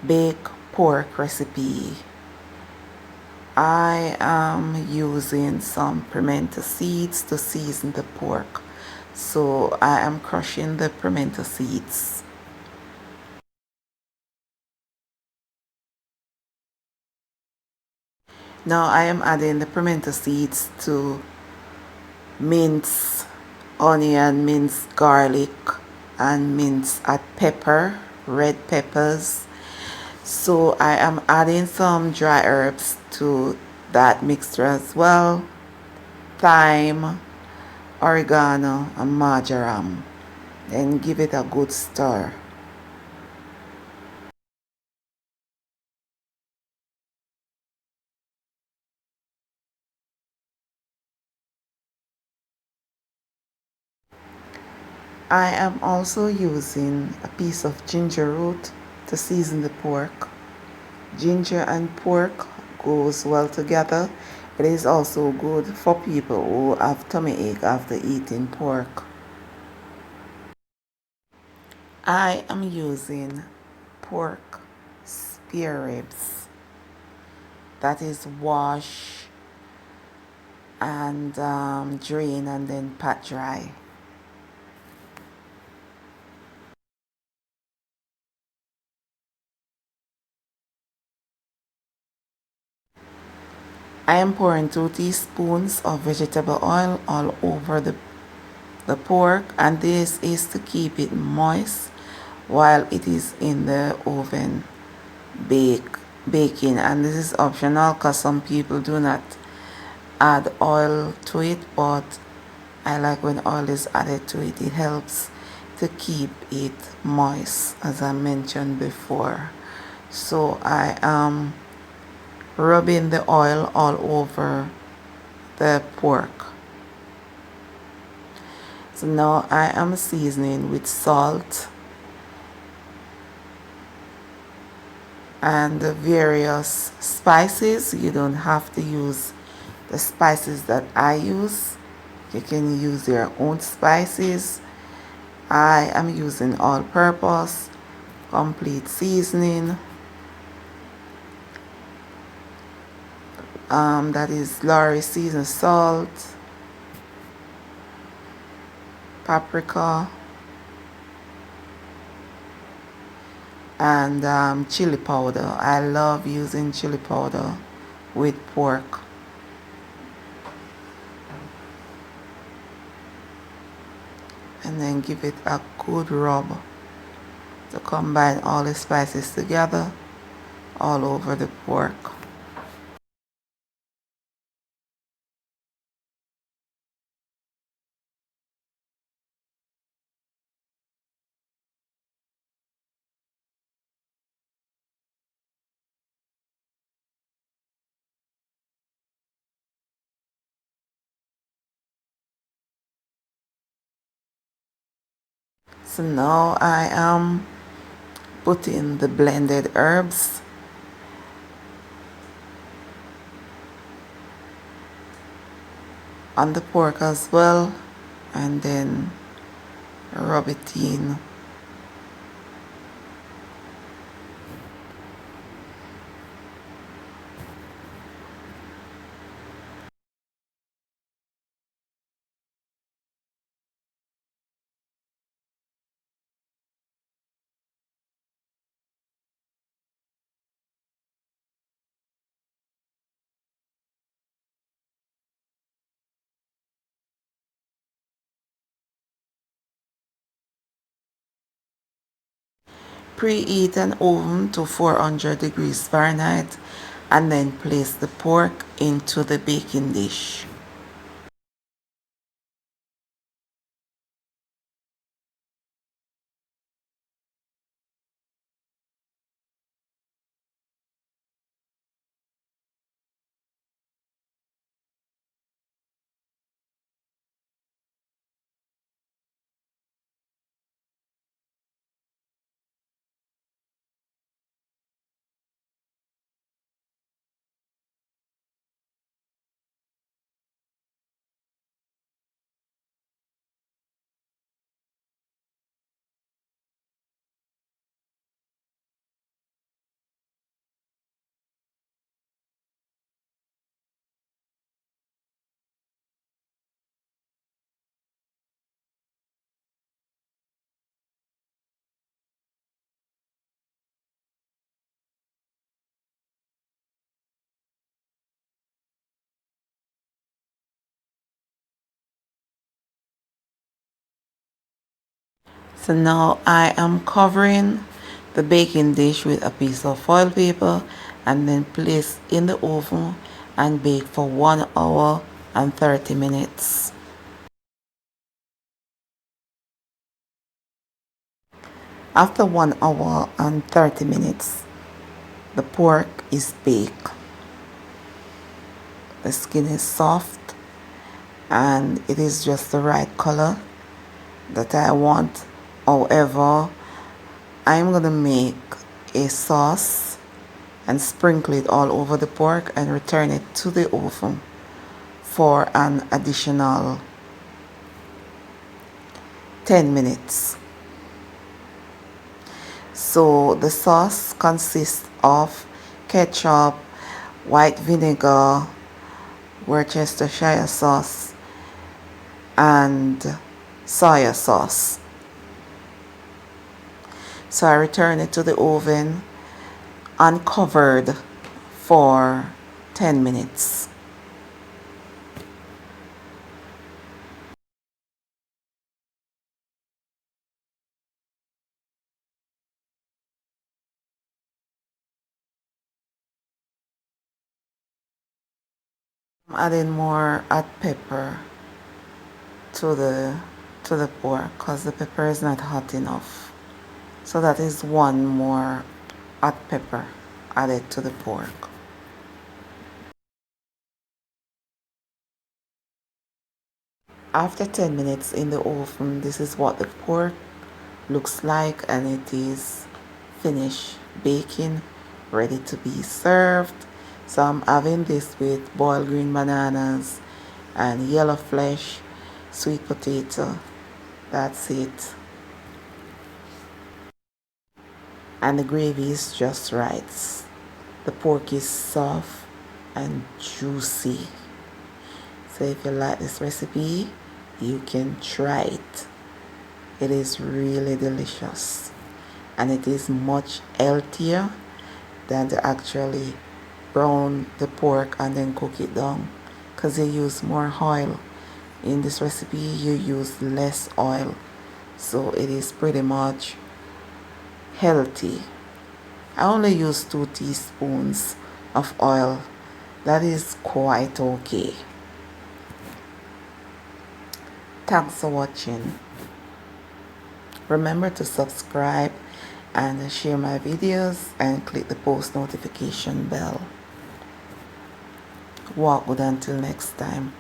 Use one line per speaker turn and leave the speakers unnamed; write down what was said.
baked pork recipe. I am using some pimento seeds to season the pork. So I am crushing the pimento seeds. Now I am adding the pimento seeds to mince onion, mince garlic, and mince pepper, red peppers. So I am adding some dry herbs to that mixture as well. Thyme, oregano, and marjoram. Then give it a good stir. I am also using a piece of ginger root to season the pork. Ginger and pork goes well together. It is also good for people who have tummy ache after eating pork. I am using pork spare ribs. That is wash and drain and then pat dry. I am pouring 2 teaspoons of vegetable oil all over the pork, and this is to keep it moist while it is in the oven baking. And this is optional because some people do not add oil to it, but I like when oil is added to it. It helps to keep it moist, as I mentioned before. So I am rubbing the oil all over the pork. So now I am seasoning with salt and the various spices. You don't have to use the spices that I use. You can use your own spices. I am using all-purpose complete seasoning. That is Lorry seasoned salt, paprika, and chili powder. I love using chili powder with pork. And then give it a good rub to combine all the spices together all over the pork. So now I am putting the blended herbs on the pork as well, and then rub it in. Preheat an oven to 400 degrees Fahrenheit and then place the pork into the baking dish. So now I am covering the baking dish with a piece of foil paper and then place in the oven and bake for 1 hour and 30 minutes. After 1 hour and 30 minutes, the pork is baked. The skin is soft and it is just the right color that I want. However, I'm gonna make a sauce and sprinkle it all over the pork and return it to the oven for an additional 10 minutes. So the sauce consists of ketchup, white vinegar, Worcestershire sauce, and soy sauce. So I return it to the oven uncovered for 10 minutes. I'm adding more hot pepper to the pork because the pepper is not hot enough. So that is one more hot pepper added to the pork. After 10 minutes in the oven, this is what the pork looks like, and it is finished baking, ready to be served. So I'm having this with boiled green bananas and yellow flesh, sweet potato. That's it. And the gravy is just right. The pork is soft and juicy. So if you like this recipe, you can try it. It is really delicious, and it is much healthier than to actually brown the pork and then cook it down, because you use more oil. In this recipe you use less oil, so it is pretty much healthy. I only use 2 teaspoons of oil. That is quite okay. Thanks for watching. Remember to subscribe and share my videos and click the post notification bell. Walk good until next time.